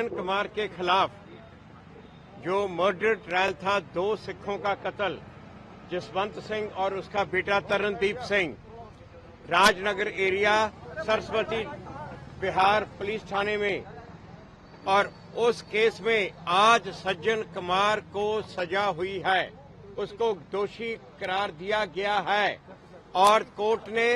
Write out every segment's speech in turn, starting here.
सज्जन कुमार के खिलाफ जो मर्डर ट्रायल था, 2 सिखों का कत्ल, जसवंत सिंह और उसका बेटा तरनदीप सिंह, राजनगर एरिया सरस्वती बिहार पुलिस थाने में, और उस केस में आज सज्जन कुमार को सजा हुई है। उसको दोषी करार दिया गया है और कोर्ट ने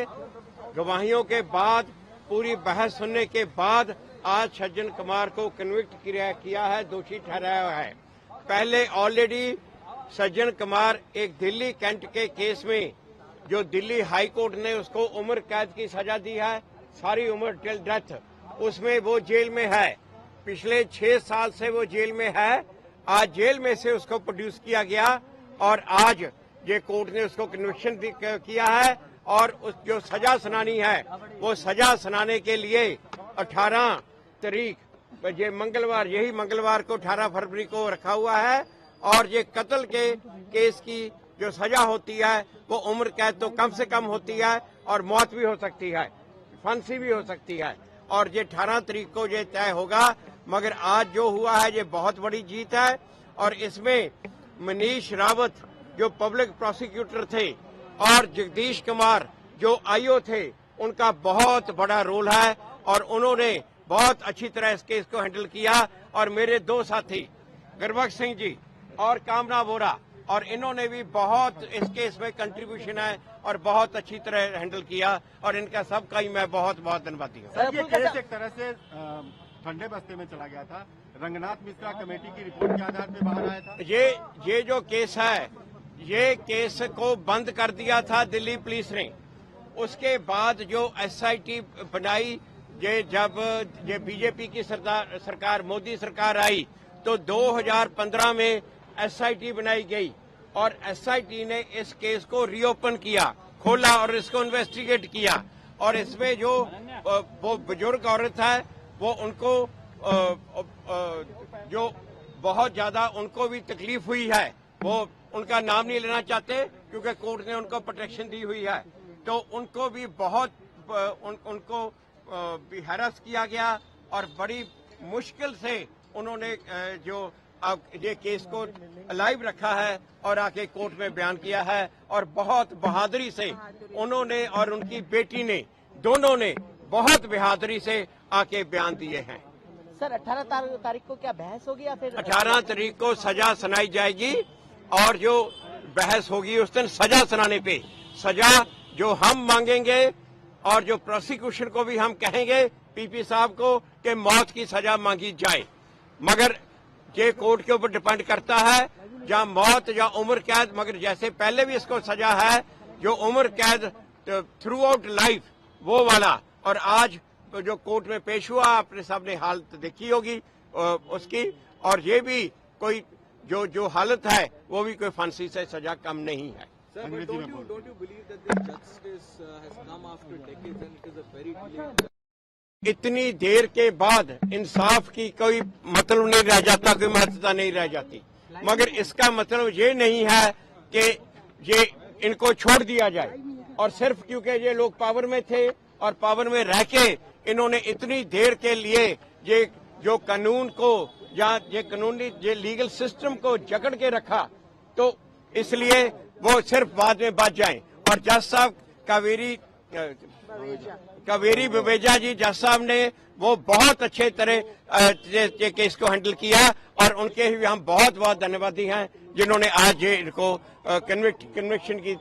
गवाहियों के बाद, पूरी बहस सुनने के बाद आज सज्जन कुमार को कन्विक्ट किया है, दोषी ठहराया है। पहले ऑलरेडी सज्जन कुमार एक दिल्ली कैंट के केस में, जो दिल्ली हाई कोर्ट ने उसको उम्र कैद की सजा दी है, सारी उम्र टिल डेथ, उसमें वो जेल में है। पिछले 6 साल से वो जेल में है। आज जेल में से उसको प्रोड्यूस किया गया और आज ये कोर्ट ने उसको कन्विक्शन किया है और उस जो सजा सुनानी है, वो सजा सुनाने के लिए 18 तारीख, ये मंगलवार, यही मंगलवार को 18 फरवरी को रखा हुआ है। और ये कत्ल के केस की जो सजा होती है वो उम्र कैद तो कम से कम होती है और मौत भी हो सकती है, फांसी भी हो सकती है। और ये 18 तारीख को ये तय होगा। मगर आज जो हुआ है ये बहुत बड़ी जीत है और इसमें मनीष रावत जो पब्लिक प्रोसिक्यूटर थे और जगदीश कुमार जो आईओ थे, उनका बहुत बड़ा रोल है और उन्होंने बहुत अच्छी तरह इस केस को हैंडल किया। और मेरे 2 साथी गुरबख्श सिंह जी और कामना बोरा, और इन्होंने भी बहुत इस केस में कंट्रीब्यूशन है और बहुत अच्छी तरह हैंडल किया और इनका सबका ही मैं बहुत बहुत धन्यवादी हूँ। सर, ये केस एक तरह से ठंडे बस्ते में चला गया था। रंगनाथ मिश्रा कमेटी की रिपोर्ट के आधार पर बाहर आया था। ये जो केस है, ये केस को बंद कर दिया था दिल्ली पुलिस ने। उसके बाद जो एसआईटी बनाई, ये जब ये बीजेपी की सरकार मोदी सरकार आई तो 2015 में एसआईटी बनाई गई और एसआईटी ने इस केस को रीओपन किया, खोला और इसको इन्वेस्टिगेट किया। और इसमें जो वो बुजुर्ग औरत है वो उनको जो बहुत ज्यादा उनको भी तकलीफ हुई है, वो उनका नाम नहीं लेना चाहते क्योंकि कोर्ट ने उनको प्रोटेक्शन दी हुई है, तो उनको भी बहुत उनको भी हैरस किया गया और बड़ी मुश्किल से उन्होंने जो ये केस को अलाइव रखा है और आके कोर्ट में बयान किया है। और बहुत बहादुरी से उन्होंने और उनकी बेटी ने, दोनों ने बहुत बहादुरी से आके बयान दिए हैं। सर, 18 तारीख को क्या बहस होगी या फिर 18 तारीख को सजा सुनाई जाएगी और जो बहस होगी उस दिन सजा सुनाने पे, सजा जो हम मांगेंगे और जो प्रोसिक्यूशन को भी हम कहेंगे पीपी साहब को कि मौत की सजा मांगी जाए। मगर ये कोर्ट के ऊपर डिपेंड करता है, या मौत या उम्र कैद। मगर जैसे पहले भी इसको सजा है जो उम्र कैद थ्रू आउट लाइफ, वो वाला। और आज जो कोर्ट में पेश हुआ, आपने सामने हालत देखी होगी उसकी, और ये भी कोई जो हालत है वो भी कोई फांसी से सजा कम नहीं है। Sir, but don't you believe that the justice has come after decades and it is a very delayed? इतनी देर के बाद इंसाफ की कोई मतलब नहीं रह जाता, कोई महत्वता नहीं रह जाती। मगर इसका मतलब ये नहीं है कि ये इनको छोड़ दिया जाए और सिर्फ क्योंकि ये लोग पावर में थे और पावर में रह के इन्होंने इतनी देर के लिए ये जो कानून को या ये कानूनी ये लीगल सिस्टम को जकड़ के रखा, तो इसलिए वो सिर्फ बाद में बच जाएं। और जज साहब कावेरी बवेजा जी, जज साहब ने वो बहुत अच्छे तरह केस को हैंडल किया और उनके भी हम बहुत बहुत धन्यवादी हैं जिन्होंने आज ये इनको कन्विक्शन की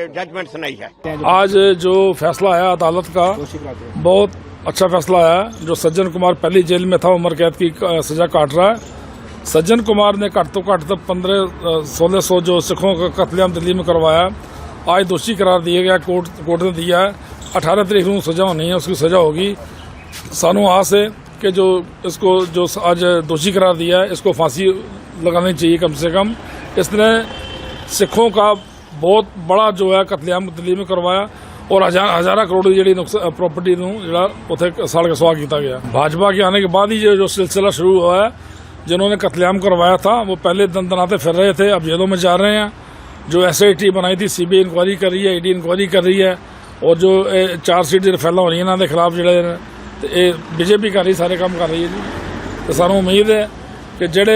जजमेंट सुनाई है। आज जो फैसला आया अदालत का, बहुत अच्छा फैसला आया। जो सज्जन कुमार पहली जेल में था, उम्र कैद की सजा काट रहा है। सज्जन कुमार ने घट तो घट 1500-1600 जो सिखों का कत्लेआम दिल्ली में करवाया, आज दोषी करार दिया गया, कोर्ट ने दिया है। 18 तारीख को सजा होनी है, उसकी सजा होगी। सानू आस है कि जो इसको जो आज दोषी करार दिया है, इसको फांसी लगानी चाहिए कम से कम। इसने सिखों का बहुत बड़ा जो है कत्लेआम दिल्ली में करवाया और हजारा करोड़ जी प्रॉपर्टी उसे साड़ के सुहा किया गया। भाजपा के आने के बाद ही जो सिलसिला शुरू हुआ है, जिन्होंने कत्लेआम करवाया था वो पहले दनाते फिर रहे थे, अब जेलों में जा रहे हैं। जो एसआईटी बनाई थी, सीबीआई इंक्वायरी कर रही है, ईडी इंक्वायरी कर रही है, और जो 4 सीट जो फैला हो रही है इन्होंने खिलाफ जो बीजेपी कर रही सारे काम कर रही है जी। तो सानू उम्मीद है कि जेड़े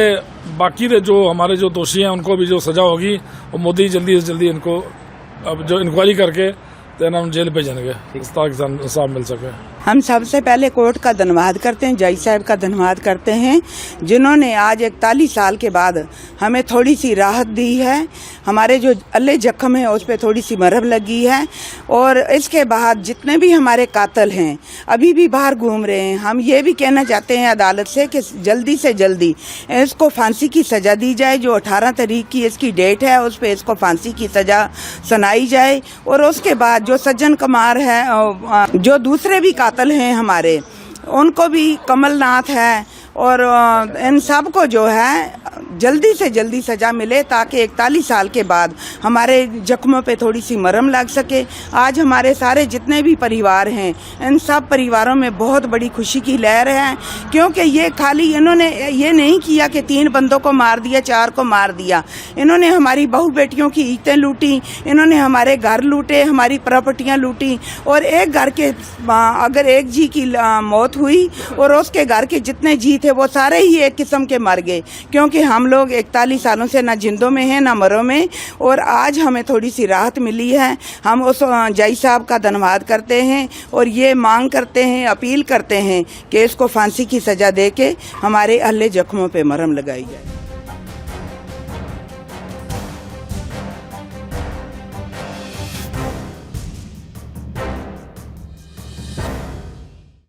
बाकी दे जो हमारे जो दोषी हैं उनको भी जो सजा होगी वो मोदी जल्दी से जल्दी इनको अब जो इंक्वायरी करके तो इन्होंने जेल भेजेंगे ताकि इंसाफ मिल सके। हम सबसे पहले कोर्ट का धन्यवाद करते हैं, जज साहब का धन्यवाद करते हैं जिन्होंने आज 41 साल के बाद हमें थोड़ी सी राहत दी है। हमारे जो अल्ले जख्म है उस पर थोड़ी सी मरहम लगी है और इसके बाद जितने भी हमारे कातिल हैं अभी भी बाहर घूम रहे हैं। हम ये भी कहना चाहते हैं अदालत से कि जल्दी से जल्दी इसको फांसी की सज़ा दी जाए। जो 18 तारीख की इसकी डेट है उस पर इसको फांसी की सज़ा सुनाई जाए और उसके बाद जो सज्जन कुमार है, जो दूसरे भी कातिल हैं हमारे, उनको भी कमलनाथ है और इन सब को जो है जल्दी से जल्दी सज़ा मिले ताकि 41 साल के बाद हमारे जख्मों पे थोड़ी सी मरहम लग सके। आज हमारे सारे जितने भी परिवार हैं इन सब परिवारों में बहुत बड़ी खुशी की लहर है, क्योंकि ये खाली इन्होंने ये नहीं किया कि 3 बंदों को मार दिया, 4 को मार दिया। इन्होंने हमारी बहू बेटियों की इज्जतें लूटी, इन्होंने हमारे घर लूटे, हमारी प्रॉपर्टियाँ लूटी और एक घर के अगर एक जी की मौत हुई और उसके घर के जितने जी थे वो सारे ही एक किस्म के मर गए, क्योंकि हम लोग 41 सालों से ना जिंदों में हैं ना मरों में। और आज हमें थोड़ी सी राहत मिली है। हम उस जज साहब का धन्यवाद करते हैं और ये मांग करते हैं, अपील करते हैं कि इसको फांसी की सज़ा दे के हमारे अहले जख्मों पे मरहम लगाई जाए।